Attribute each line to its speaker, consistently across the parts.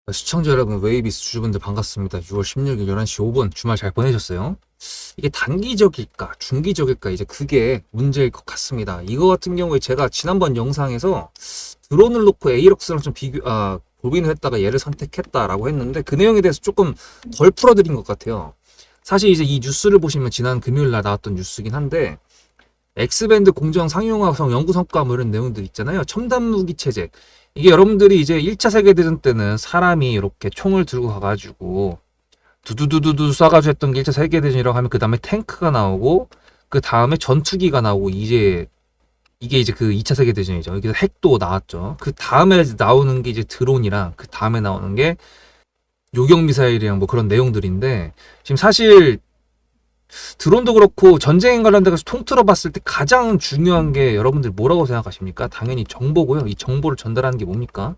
Speaker 1: 시청자 여러분, 웨이비스 주주분들 반갑습니다. 6월 16일 11시 5분 주말 잘 보내셨어요? 이게 단기적일까, 중기적일까, 이제 그게 문제일 것 같습니다. 이거 같은 경우에 제가 지난번 영상에서 드론을 놓고 에이럭스랑 좀 고민을 했다가 얘를 선택했다라고 했는데 그 내용에 대해서 조금 덜 풀어드린 것 같아요. 사실 이제 이 뉴스를 보시면 지난 금요일 날 나왔던 뉴스긴 한데 엑스밴드 공정 상용화성 연구 성과 뭐 이런 내용들 있잖아요. 첨단 무기 체제. 이게 여러분들이 이제 1차 세계대전 때는 사람이 이렇게 총을 들고 가가지고 두두두두두 쏴가지고 했던 게 1차 세계대전이라고 하면 그 다음에 탱크가 나오고 그 다음에 전투기가 나오고 이제 이게 이제 그 2차 세계대전이죠. 여기서 핵도 나왔죠. 그 다음에 나오는 게 이제 드론이랑 그 다음에 나오는 게 요격미사일이랑 뭐 그런 내용들인데 지금 사실 드론도 그렇고 전쟁에 관련돼서 통틀어 봤을 때 가장 중요한 게 여러분들 뭐라고 생각하십니까? 당연히 정보고요. 이 정보를 전달하는 게 뭡니까?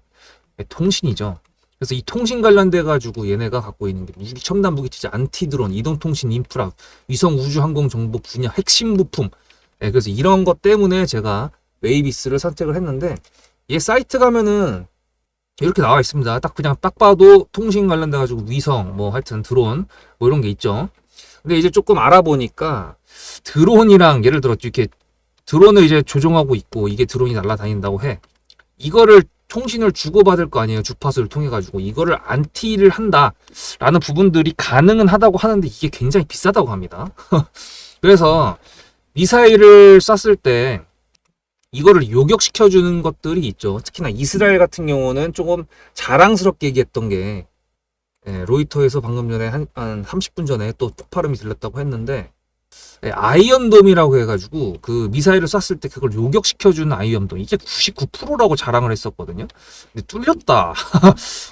Speaker 1: 네, 통신이죠. 그래서 이 통신 관련돼 가지고 얘네가 갖고 있는 게 첨단 무기 체제, 안티드론, 이동통신 인프라, 위성 우주 항공 정보 분야 핵심 부품. 네, 그래서 이런 것 때문에 제가 웨이비스를 선택을 했는데 얘 사이트 가면은 이렇게 나와 있습니다. 딱 그냥 딱 봐도 통신 관련돼 가지고 위성 뭐 하여튼 드론 뭐 이런 게 있죠. 근데 이제 조금 알아보니까 드론이랑 예를 들어 이렇게 드론을 이제 조종하고 있고 이게 드론이 날아다닌다고 해. 이거를 통신을 주고받을 거 아니에요. 주파수를 통해 가지고 이거를 안티를 한다라는 부분들이 가능은 하다고 하는데 이게 굉장히 비싸다고 합니다. 그래서 미사일을 쐈을 때 이거를 요격시켜 주는 것들이 있죠. 특히나 이스라엘 같은 경우는 조금 자랑스럽게 얘기했던 게 로이터에서 방금 전에 한 30분 전에 또 폭발음이 들렸다고 했는데 아이언돔이라고 해가지고 그 미사일을 쐈을 때 그걸 요격시켜주는 아이언돔 이게 99%라고 자랑을 했었거든요. 근데 뚫렸다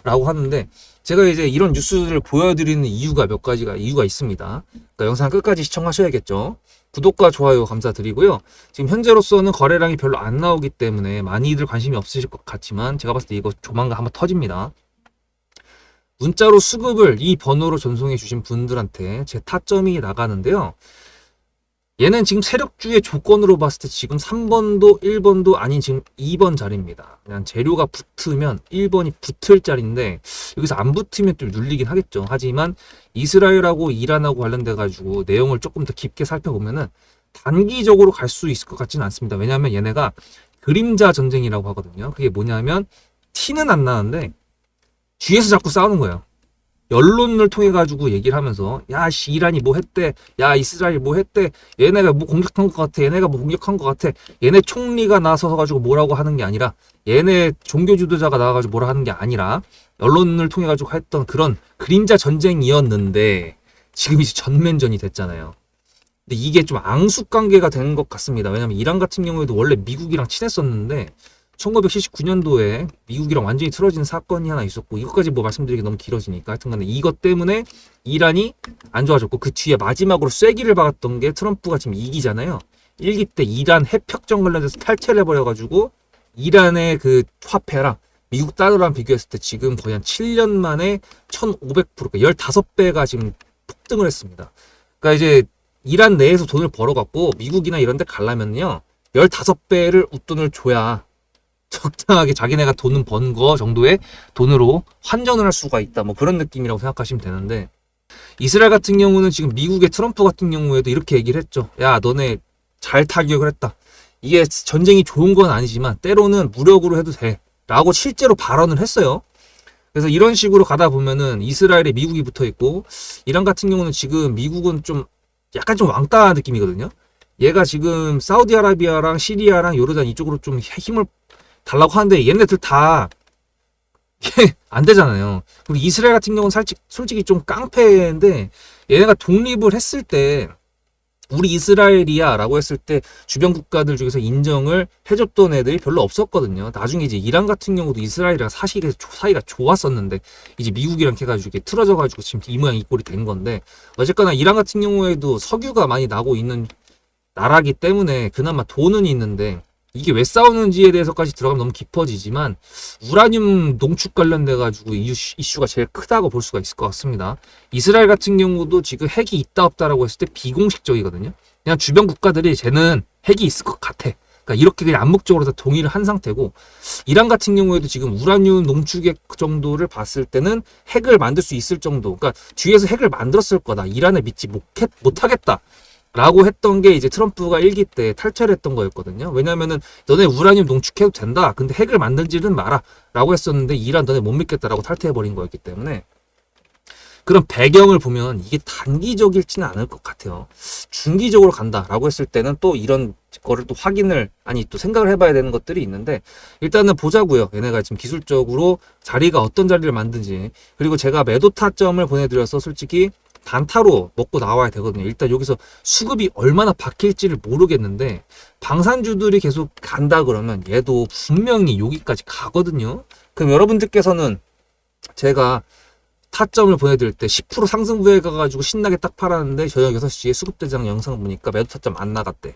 Speaker 1: 라고 하는데 제가 이제 이런 뉴스를 보여드리는 이유가 몇 가지가 이유가 있습니다. 그러니까 영상 끝까지 시청하셔야겠죠. 구독과 좋아요 감사드리고요. 지금 현재로서는 거래량이 별로 안 나오기 때문에 많이들 관심이 없으실 것 같지만 제가 봤을 때 이거 조만간 한번 터집니다. 문자로 수급을 이 번호로 전송해 주신 분들한테 제 타점이 나가는데요. 얘는 지금 세력주의 조건으로 봤을 때 지금 3번도 1번도 아닌 지금 2번 자리입니다. 그냥 재료가 붙으면 1번이 붙을 자리인데 여기서 안 붙으면 좀 눌리긴 하겠죠. 하지만 이스라엘하고 이란하고 관련돼 가지고 내용을 조금 더 깊게 살펴보면은 단기적으로 갈 수 있을 것 같지는 않습니다. 왜냐하면 얘네가 그림자 전쟁이라고 하거든요. 그게 뭐냐면 티는 안 나는데 뒤에서 자꾸 싸우는 거예요. 언론을 통해 가지고 얘기를 하면서 야 이란이 뭐 했대, 야 이스라엘 뭐 했대, 얘네가 뭐 공격한 것 같아, 얘네가 뭐 공격한 것 같아. 얘네 총리가 나서서 가지고 뭐라고 하는 게 아니라 얘네 종교 지도자가 나와가지고 뭐라 하는 게 아니라 언론을 통해 가지고 했던 그런 그림자 전쟁이었는데 지금 이제 전면전이 됐잖아요. 근데 이게 좀 앙숙 관계가 된 것 같습니다. 왜냐면 이란 같은 경우에도 원래 미국이랑 친했었는데 1979년도에 미국이랑 완전히 틀어진 사건이 하나 있었고 이것까지 뭐 말씀드리기 너무 길어지니까 하여튼간에 이것 때문에 이란이 안 좋아졌고 그 뒤에 마지막으로 쐐기를 박았던 게 트럼프가 지금 2기잖아요. 1기 때 이란 핵협정 관련해서 탈퇴를 해버려가지고 이란의 그 화폐랑 미국 달러랑 비교했을 때 지금 거의 한 7년 만에 1500%, 그러니까 15배가 지금 폭등을 했습니다. 그러니까 이제 이란 내에서 돈을 벌어갖고 미국이나 이런 데 가려면요 15배를 웃돈을 줘야 적당하게 자기네가 돈은 번 거 정도의 돈으로 환전을 할 수가 있다. 뭐 그런 느낌이라고 생각하시면 되는데 이스라엘 같은 경우는 지금 미국의 트럼프 같은 경우에도 이렇게 얘기를 했죠. 야 너네 잘 타격을 했다. 이게 전쟁이 좋은 건 아니지만 때로는 무력으로 해도 돼. 라고 실제로 발언을 했어요. 그래서 이런 식으로 가다 보면은 이스라엘에 미국이 붙어 있고 이란 같은 경우는 지금 미국은 좀 약간 좀 왕따 느낌이거든요. 얘가 지금 사우디아라비아랑 시리아랑 요르단 이쪽으로 좀 힘을 달라고 하는데 얘네들 다 안 되잖아요. 그리고 이스라엘 같은 경우는 솔직히 좀 깡패인데 얘네가 독립을 했을 때 우리 이스라엘이야 라고 했을 때 주변 국가들 중에서 인정을 해줬던 애들이 별로 없었거든요. 나중에 이제 이란 같은 경우도 이스라엘이랑 사이가 좋았었는데 이제 미국이랑 해가지고 이렇게 틀어져가지고 지금 이 모양 이 꼴이 된 건데 어쨌거나 이란 같은 경우에도 석유가 많이 나고 있는 나라기 때문에 그나마 돈은 있는데 이게 왜 싸우는지에 대해서까지 들어가면 너무 깊어지지만 우라늄 농축 관련돼 가지고 이슈가 제일 크다고 볼 수가 있을 것 같습니다. 이스라엘 같은 경우도 지금 핵이 있다 없다라고 했을 때 비공식적이거든요. 그냥 주변 국가들이 쟤는 핵이 있을 것 같아 그러니까 이렇게 그냥 암묵적으로 다 동의를 한 상태고, 이란 같은 경우에도 지금 우라늄 농축액 정도를 봤을 때는 핵을 만들 수 있을 정도, 그러니까 뒤에서 핵을 만들었을 거다, 이란에 믿지 못하겠다 라고 했던 게 이제 트럼프가 1기 때 탈퇴를 했던 거였거든요. 왜냐면은 너네 우라늄 농축해도 된다, 근데 핵을 만들지는 마라 라고 했었는데, 이란 너네 못 믿겠다라고 탈퇴해버린 거였기 때문에, 그런 배경을 보면 이게 단기적일지는 않을 것 같아요. 중기적으로 간다라고 했을 때는 또 이런 거를 또 또 생각을 해봐야 되는 것들이 있는데, 일단은 보자고요. 얘네가 지금 기술적으로 자리가 어떤 자리를 만든지. 그리고 제가 매도 타점을 보내드려서 솔직히 단타로 먹고 나와야 되거든요. 일단 여기서 수급이 얼마나 바뀔지를 모르겠는데, 방산주들이 계속 간다 그러면 얘도 분명히 여기까지 가거든요. 그럼 여러분들께서는 제가 타점을 보내드릴 때 10% 상승부에 가가지고 신나게 딱 팔았는데 저녁 6시에 수급대장 영상 보니까 매도 타점 안 나갔대.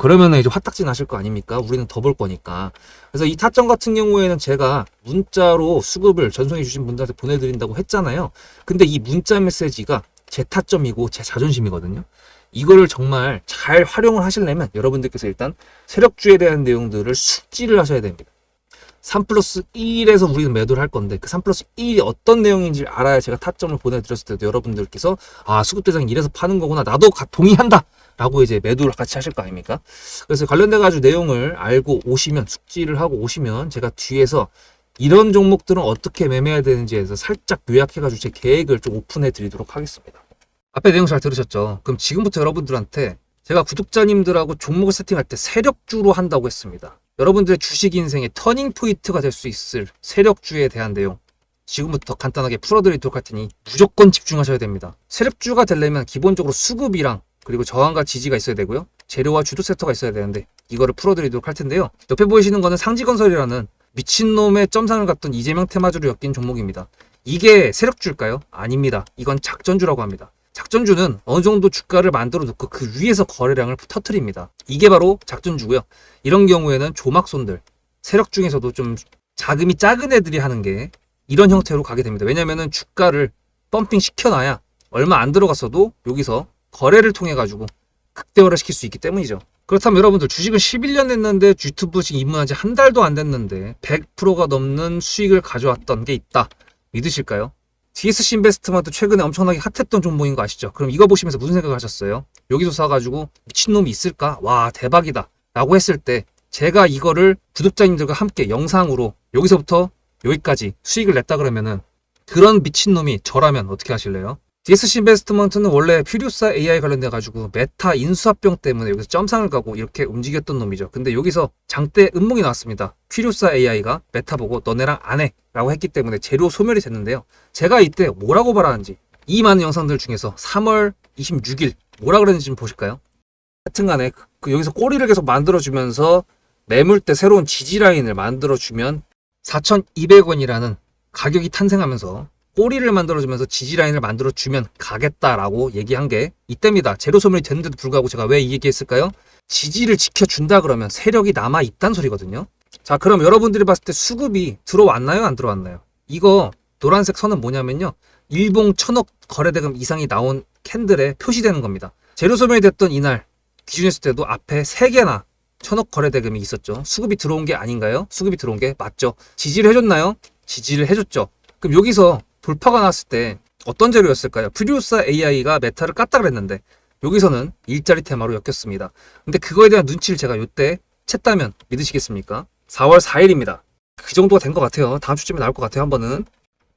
Speaker 1: 그러면은 이제 화딱지 나실 거 아닙니까? 우리는 더 볼 거니까. 그래서 이 타점 같은 경우에는 제가 문자로 수급을 전송해 주신 분들한테 보내드린다고 했잖아요. 근데 이 문자 메시지가 제 타점이고 제 자존심이거든요. 이거를 정말 잘 활용을 하시려면 여러분들께서 일단 세력주에 대한 내용들을 숙지를 하셔야 됩니다. 3+1에서 우리는 매도를 할 건데, 그 3+1이 어떤 내용인지 알아야 제가 타점을 보내드렸을 때도 여러분들께서 수급대장이 이래서 파는 거구나, 나도 동의한다 라고 이제 매도를 같이 하실 거 아닙니까? 그래서 관련돼 가지고 내용을 알고 오시면, 숙지를 하고 오시면 제가 뒤에서 이런 종목들은 어떻게 매매해야 되는지에 대해서 살짝 요약해 가지고 제 계획을 좀 오픈해 드리도록 하겠습니다. 앞에 내용 잘 들으셨죠? 그럼 지금부터 여러분들한테 제가 구독자님들하고 종목을 세팅할 때 세력주로 한다고 했습니다. 여러분들의 주식 인생의 터닝 포인트가 될 수 있을 세력주에 대한 내용 지금부터 간단하게 풀어드리도록 할 테니 무조건 집중하셔야 됩니다. 세력주가 되려면 기본적으로 수급이랑 그리고 저항과 지지가 있어야 되고요. 재료와 주도 섹터가 있어야 되는데, 이거를 풀어드리도록 할 텐데요. 옆에 보이시는 거는 상지건설이라는 미친놈의 점상을 갖던 이재명 테마주로 엮인 종목입니다. 이게 세력주일까요? 아닙니다. 이건 작전주라고 합니다. 작전주는 어느 정도 주가를 만들어 놓고 그 위에서 거래량을 터트립니다. 이게 바로 작전주고요. 이런 경우에는 조막손들, 세력 중에서도 좀 자금이 작은 애들이 하는 게 이런 형태로 가게 됩니다. 왜냐면은 주가를 펌핑 시켜놔야 얼마 안 들어갔어도 여기서 거래를 통해 가지고 극대화를 시킬 수 있기 때문이죠. 그렇다면 여러분들, 주식을 11년 했는데 유튜브 지금 입문한 지 한 달도 안 됐는데 100%가 넘는 수익을 가져왔던 게 있다, 믿으실까요? DSC 인베스트먼트 최근에 엄청나게 핫했던 종목인 거 아시죠? 그럼 이거 보시면서 무슨 생각을 하셨어요? 여기서 사가지고 미친놈이 있을까? 와, 대박이다 라고 했을 때 제가 이거를 구독자님들과 함께 영상으로 여기서부터 여기까지 수익을 냈다 그러면은, 그런 미친놈이 저라면 어떻게 하실래요? DSC 인베스트먼트는 원래 퓨리오사 AI 관련돼 가지고 메타 인수합병 때문에 여기서 점상을 가고 이렇게 움직였던 놈이죠. 근데 여기서 장대 음봉이 나왔습니다. 퓨리오사 AI가 메타 보고 너네랑 안 해 라고 했기 때문에 재료 소멸이 됐는데요. 제가 이때 뭐라고 말하는지, 이 많은 영상들 중에서 3월 26일 뭐라 그랬는지 좀 보실까요? 하여튼간에 여기서 꼬리를 계속 만들어주면서 매물대 새로운 지지라인을 만들어주면 4,200원이라는 가격이 탄생하면서 꼬리를 만들어주면서 지지라인을 만들어주면 가겠다라고 얘기한 게 이때입니다. 재료 소멸이 됐는데도 불구하고 제가 왜 이 얘기했을까요? 지지를 지켜준다 그러면 세력이 남아있단 소리거든요. 자, 그럼 여러분들이 봤을 때 수급이 들어왔나요? 안 들어왔나요? 이거 노란색 선은 뭐냐면요, 일봉 1,000억 거래대금 이상이 나온 캔들에 표시되는 겁니다. 재료 소멸이 됐던 이날 기준했을 때도 앞에 3개나 1,000억 거래대금이 있었죠. 수급이 들어온 게 아닌가요? 수급이 들어온 게 맞죠. 지지를 해줬나요? 지지를 해줬죠. 그럼 여기서 돌파가 났을 때 어떤 재료였을까요? 퓨리오사 AI가 메타를 깠다 그랬는데 여기서는 일자리 테마로 엮였습니다. 근데 그거에 대한 눈치를 제가 이때 챘다면 믿으시겠습니까? 4월 4일입니다. 그 정도가 된 것 같아요. 다음 주쯤에 나올 것 같아요. 한 번은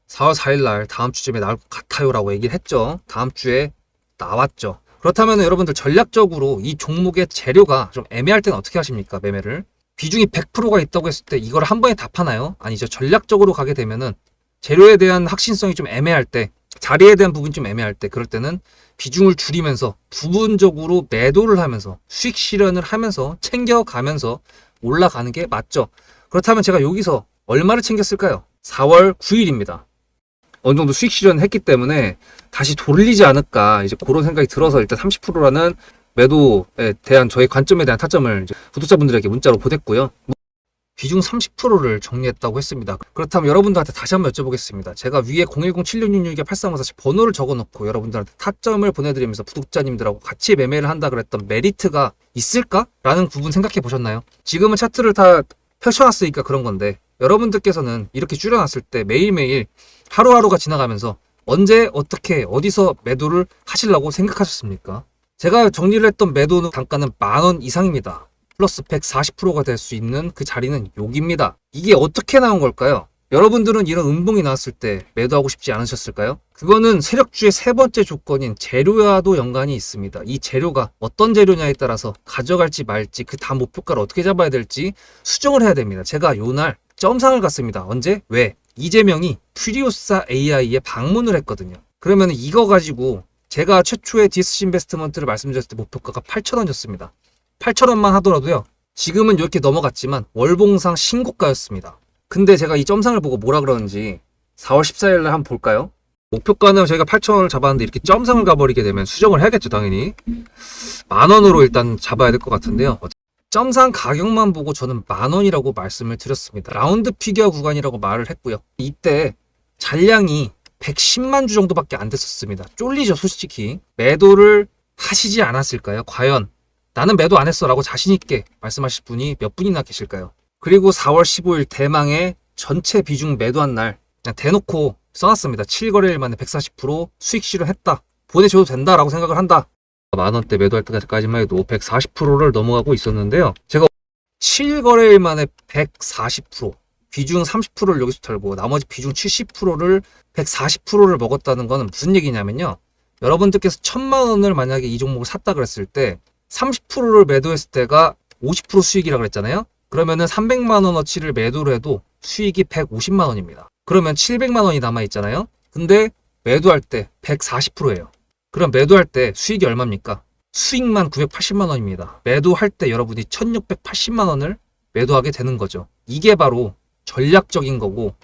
Speaker 1: 4월 4일 날 다음 주쯤에 나올 것 같아요 라고 얘기를 했죠. 다음 주에 나왔죠. 그렇다면 여러분들, 전략적으로 이 종목의 재료가 좀 애매할 때는 어떻게 하십니까? 매매를 비중이 100%가 있다고 했을 때 이걸 한 번에 다 파나요? 아니죠. 전략적으로 가게 되면은 재료에 대한 확신성이 좀 애매할 때, 자리에 대한 부분이 좀 애매할 때, 그럴 때는 비중을 줄이면서 부분적으로 매도를 하면서 수익 실현을 하면서 챙겨가면서 올라가는 게 맞죠. 그렇다면 제가 여기서 얼마를 챙겼을까요? 4월 9일입니다. 어느 정도 수익 실현을 했기 때문에 다시 돌리지 않을까, 이제 그런 생각이 들어서 일단 30%라는 매도에 대한 저의 관점에 대한 타점을 이제 구독자분들에게 문자로 보냈고요. 비중 30%를 정리했다고 했습니다. 그렇다면 여러분들한테 다시 한번 여쭤보겠습니다. 제가 위에 010-7666-8354 번호를 적어놓고 여러분들한테 타점을 보내드리면서 구독자님들하고 같이 매매를 한다 그랬던 메리트가 있을까? 라는 부분 생각해 보셨나요? 지금은 차트를 다 펼쳐놨으니까 그런 건데 여러분들께서는 이렇게 줄여놨을 때 매일매일 하루하루가 지나가면서 언제 어떻게 어디서 매도를 하시려고 생각하셨습니까? 제가 정리를 했던 매도 단가는 10,000원 이상입니다. 플러스 140%가 될 수 있는 그 자리는 여기입니다. 이게 어떻게 나온 걸까요? 여러분들은 이런 음봉이 나왔을 때 매도하고 싶지 않으셨을까요? 그거는 세력주의 세 번째 조건인 재료와도 연관이 있습니다. 이 재료가 어떤 재료냐에 따라서 가져갈지 말지 그 다음 목표가를 어떻게 잡아야 될지 수정을 해야 됩니다. 제가 요날 점상을 갔습니다. 언제? 왜? 이재명이 퓨리오사 AI에 방문을 했거든요. 그러면 이거 가지고 제가 최초에 DSC 인베스트먼트를 말씀드렸을 때 목표가가 8,000원이었습니다. 8,000원만 하더라도요. 지금은 이렇게 넘어갔지만 월봉상 신고가였습니다. 근데 제가 이 점상을 보고 뭐라 그러는지 4월 14일 날 한번 볼까요? 목표가는 저희가 8,000원을 잡았는데 이렇게 점상을 가버리게 되면 수정을 해야겠죠, 당연히. 10,000원으로 일단 잡아야 될 것 같은데요. 점상 가격만 보고 저는 10,000원이라고 말씀을 드렸습니다. 라운드 피겨 구간이라고 말을 했고요. 이때 잔량이 110만 주 정도밖에 안 됐었습니다. 쫄리죠, 솔직히. 매도를 하시지 않았을까요? 과연 나는 매도 안 했어 라고 자신있게 말씀하실 분이 몇 분이나 계실까요? 그리고 4월 15일 대망의 전체 비중 매도한 날 그냥 대놓고 써놨습니다. 7거래일 만에 140% 수익 실현했다. 보내줘도 된다라고 생각을 한다. 10,000원대 매도할 때까지만 해도 140%를 넘어가고 있었는데요. 제가 7거래일 만에 140% 비중 30%를 여기서 털고 나머지 비중 70%를 140%를 먹었다는 거는 무슨 얘기냐면요. 여러분들께서 1,000,000원을 만약에 이 종목을 샀다 그랬을 때 30%를 매도했을 때가 50% 수익이라고 그랬잖아요. 그러면은 300만 원어치를 매도를 해도 수익이 150만 원입니다. 그러면 700만 원이 남아 있잖아요. 근데 매도할 때 140%예요. 그럼 매도할 때 수익이 얼마입니까? 수익만 980만 원입니다. 매도할 때 여러분이 1680만 원을 매도하게 되는 거죠. 이게 바로 전략적인 거고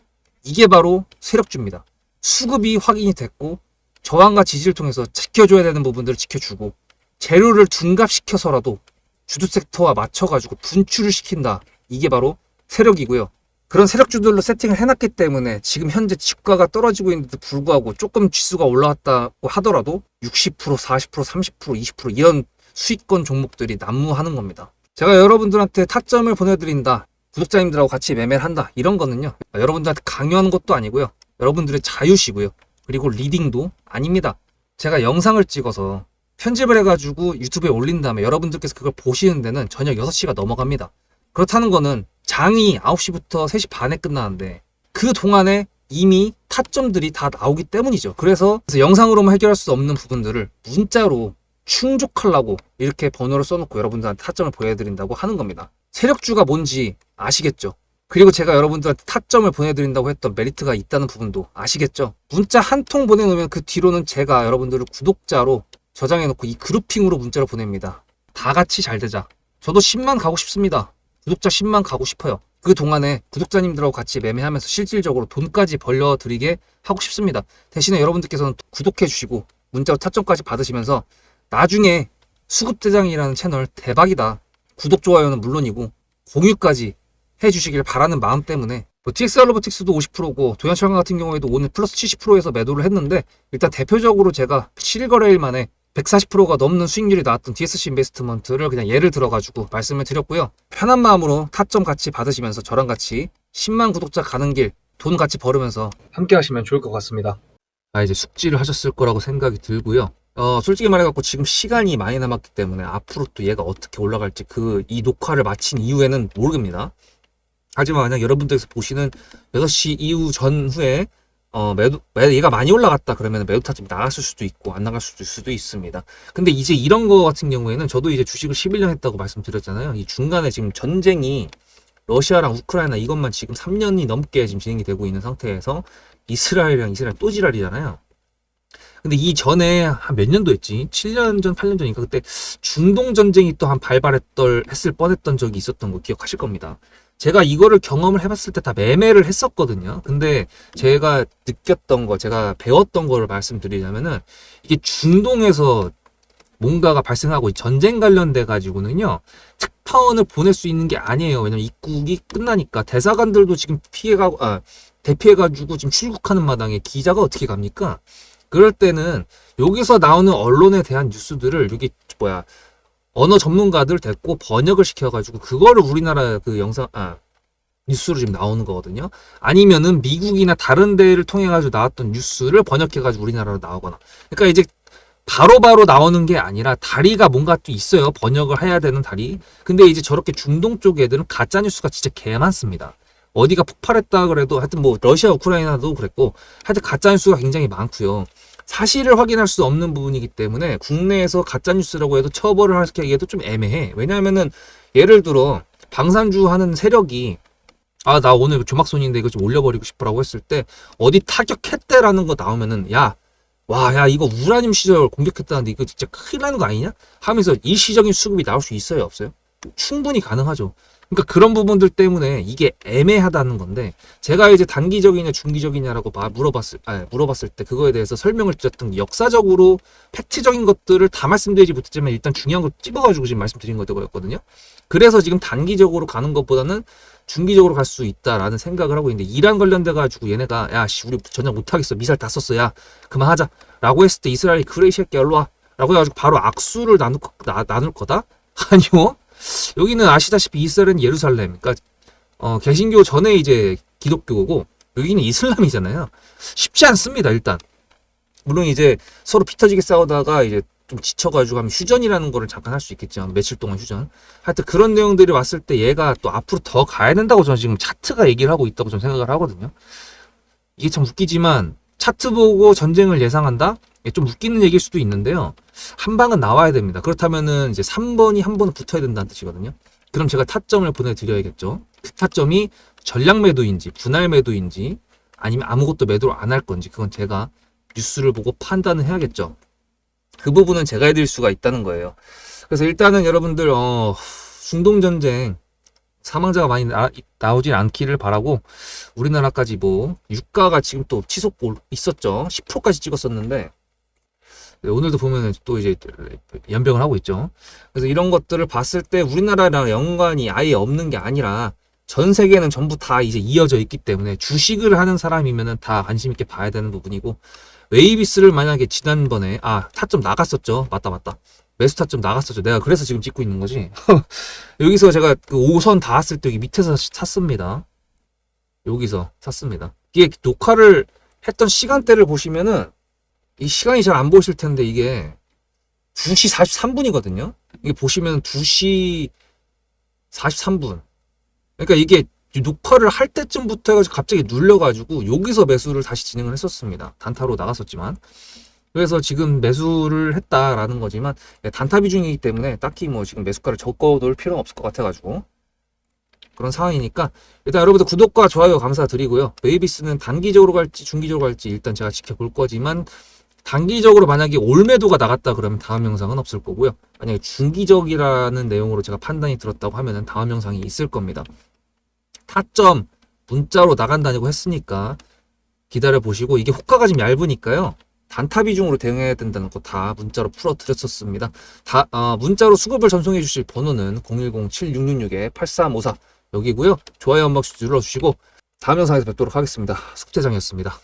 Speaker 1: 이게 바로 세력주입니다. 수급이 확인이 됐고 저항과 지지를 통해서 지켜줘야 되는 부분들을 지켜주고 재료를 둔갑시켜서라도 주도 섹터와 맞춰가지고 분출을 시킨다. 이게 바로 세력이고요. 그런 세력주들로 세팅을 해놨기 때문에 지금 현재 주가가 떨어지고 있는데도 불구하고 조금 지수가 올라왔다고 하더라도 60%, 40%, 30%, 20% 이런 수익권 종목들이 난무하는 겁니다. 제가 여러분들한테 타점을 보내드린다. 구독자님들하고 같이 매매를 한다. 이런 거는요. 여러분들한테 강요하는 것도 아니고요. 여러분들의 자유시고요. 그리고 리딩도 아닙니다. 제가 영상을 찍어서 편집을 해가지고 유튜브에 올린 다음에 여러분들께서 그걸 보시는 데는 저녁 6시가 넘어갑니다. 그렇다는 거는 장이 9시부터 3시 반에 끝나는데 그 동안에 이미 타점들이 다 나오기 때문이죠. 그래서 영상으로만 해결할 수 없는 부분들을 문자로 충족하려고 이렇게 번호를 써놓고 여러분들한테 타점을 보여드린다고 하는 겁니다. 세력주가 뭔지 아시겠죠? 그리고 제가 여러분들한테 타점을 보내드린다고 했던 메리트가 있다는 부분도 아시겠죠? 문자 한 통 보내놓으면 그 뒤로는 제가 여러분들을 구독자로 저장해놓고 이 그룹핑으로 문자를 보냅니다. 다 같이 잘 되자. 저도 10만 가고 싶습니다. 구독자 10만 가고 싶어요. 그 동안에 구독자님들하고 같이 매매하면서 실질적으로 돈까지 벌려드리게 하고 싶습니다. 대신에 여러분들께서는 구독해주시고 문자로 타점까지 받으시면서 나중에 수급대장이라는 채널 대박이다. 구독, 좋아요는 물론이고 공유까지 해주시길 바라는 마음 때문에 TXR 로보틱스도 50%고 도연철강 같은 경우에도 오늘 플러스 70%에서 매도를 했는데 일단 대표적으로 제가 7거래일 만에 140%가 넘는 수익률이 나왔던 DSC 인베스트먼트를 그냥 예를 들어가지고 말씀을 드렸고요. 편한 마음으로 타점 같이 받으시면서 저랑 같이 10만 구독자 가는 길 돈 같이 벌으면서 함께 하시면 좋을 것 같습니다. 이제 숙지를 하셨을 거라고 생각이 들고요. 솔직히 말해갖고 지금 시간이 많이 남았기 때문에 앞으로 또 얘가 어떻게 올라갈지 이 녹화를 마친 이후에는 모르겠습니다. 하지만 만약 여러분들께서 보시는 6시 이후 전후에 얘가 많이 올라갔다 그러면 매도 타점이 나갔을 수도 있고 안 나갔을 수도 있습니다. 근데 이제 이런 거 같은 경우에는 저도 이제 주식을 11년 했다고 말씀드렸잖아요. 이 중간에 지금 전쟁이 러시아랑 우크라이나 이것만 지금 3년이 넘게 지금 진행이 되고 있는 상태에서 이스라엘 또 지랄이잖아요. 근데 이 전에 한 몇 년도 했지? 7년 전, 8년 전이니까 그때 중동 전쟁이 또 한 했을 뻔했던 적이 있었던 거 기억하실 겁니다. 제가 이거를 경험을 해봤을 때 다 매매를 했었거든요. 근데 제가 느꼈던 거, 제가 배웠던 거를 말씀드리자면은 이게 중동에서 뭔가가 발생하고 전쟁 관련돼 가지고는요 특파원을 보낼 수 있는 게 아니에요. 왜냐면 입국이 끝나니까 대사관들도 지금 피해가고 대피해가지고 지금 출국하는 마당에 기자가 어떻게 갑니까? 그럴 때는 여기서 나오는 언론에 대한 뉴스들을 여기 뭐야 언어 전문가들 데리고 번역을 시켜가지고 그거를 우리나라 그 영상 뉴스로 지금 나오는 거거든요. 아니면은 미국이나 다른 데를 통해 가지고 나왔던 뉴스를 번역해 가지고 우리나라로 나오거나. 그러니까 이제 바로바로 나오는 게 아니라 다리가 뭔가 또 있어요. 번역을 해야 되는 다리. 근데 이제 저렇게 중동 쪽 애들은 가짜 뉴스가 진짜 개 많습니다. 어디가 폭발했다 그래도 하여튼 뭐 러시아 우크라이나도 그랬고 하여튼 가짜 뉴스가 굉장히 많고요. 사실을 확인할 수 없는 부분이기 때문에 국내에서 가짜 뉴스라고 해도 처벌을 하기에도 좀 애매해. 왜냐하면은 예를 들어 방산주 하는 세력이 나 오늘 조막손인데 이거 좀 올려버리고 싶어라고 했을 때 어디 타격했대라는 거 나오면은 야 이거 우라늄 시절 공격했다는데 이거 진짜 큰일 나는 거 아니냐? 하면서 일시적인 수급이 나올 수 있어요, 없어요? 충분히 가능하죠. 그러니까 그런 부분들 때문에 이게 애매하다는 건데 제가 이제 단기적이냐 중기적이냐라고 물어봤을 때 그거에 대해서 설명을 드렸던 게 역사적으로 팩트적인 것들을 다 말씀드리지 못했지만 일단 중요한 거 집어가지고 지금 말씀드린 거였거든요. 그래서 지금 단기적으로 가는 것보다는 중기적으로 갈 수 있다라는 생각을 하고 있는데 이란 관련돼 가지고 얘네가 우리 전쟁 못하겠어 미사일 다 썼어 그만하자 라고 했을 때 이스라엘이 그래 이 새끼야 일로 와 라고 해가지고 바로 악수를 나눌 거다? 아니요. 여기는 아시다시피 이스라엘은 예루살렘 그러니까 개신교 전에 이제 기독교고 여기는 이슬람이잖아요. 쉽지 않습니다. 일단 물론 이제 서로 피 터지게 싸우다가 이제 좀 지쳐가지고 하면 휴전이라는 거를 잠깐 할 수 있겠지만 며칠 동안 휴전 하여튼 그런 내용들이 왔을 때 얘가 또 앞으로 더 가야 된다고 저는 지금 차트가 얘기를 하고 있다고 저는 생각을 하거든요. 이게 참 웃기지만 차트 보고 전쟁을 예상한다? 좀 웃기는 얘기일 수도 있는데요. 한 방은 나와야 됩니다. 그렇다면은 이제 3번이 한 번은 붙어야 된다는 뜻이거든요. 그럼 제가 타점을 보내드려야겠죠. 그 타점이 전략 매도인지 분할 매도인지 아니면 아무것도 매도를 안 할 건지 그건 제가 뉴스를 보고 판단을 해야겠죠. 그 부분은 제가 해드릴 수가 있다는 거예요. 그래서 일단은 여러분들 중동전쟁 사망자가 많이 나오진 않기를 바라고 우리나라까지 뭐 유가가 지금 또 치솟 있었죠. 10%까지 찍었었는데 오늘도 보면은 또 이제 연병을 하고 있죠. 그래서 이런 것들을 봤을 때 우리나라랑 연관이 아예 없는 게 아니라 전 세계는 전부 다 이제 이어져 있기 때문에 주식을 하는 사람이면은 다 관심 있게 봐야 되는 부분이고 웨이비스를 만약에 지난번에 타점 나갔었죠. 맞다. 매수 타점 나갔었죠. 내가 그래서 지금 찍고 있는 거지. 여기서 제가 그 5선 닿았을 때 여기 밑에서 샀습니다. 여기서 샀습니다. 이게 녹화를 했던 시간대를 보시면은 이 시간이 잘 안 보이실 텐데 이게 2시 43분이거든요. 이게 보시면 2시 43분. 그러니까 이게 녹화를 할 때쯤부터 해가지고 갑자기 눌려가지고 여기서 매수를 다시 진행을 했었습니다. 단타로 나갔었지만. 그래서 지금 매수를 했다라는 거지만 단타 비중이기 때문에 딱히 뭐 지금 매수가를 적어놓을 필요는 없을 것 같아가지고 그런 상황이니까 일단 여러분들 구독과 좋아요 감사드리고요. 웨이비스는 단기적으로 갈지 중기적으로 갈지 일단 제가 지켜볼 거지만 단기적으로 만약에 올매도가 나갔다 그러면 다음 영상은 없을 거고요. 만약에 중기적이라는 내용으로 제가 판단이 들었다고 하면은 다음 영상이 있을 겁니다. 타점 문자로 나간다고 했으니까 기다려 보시고 이게 호가가 좀 얇으니까요. 단타 비중으로 대응해야 된다는 거 다 문자로 풀어드렸었습니다. 문자로 수급을 전송해 주실 번호는 010-7666-8354 여기고요. 좋아요 한 번씩 눌러주시고 다음 영상에서 뵙도록 하겠습니다. 숙대장이었습니다.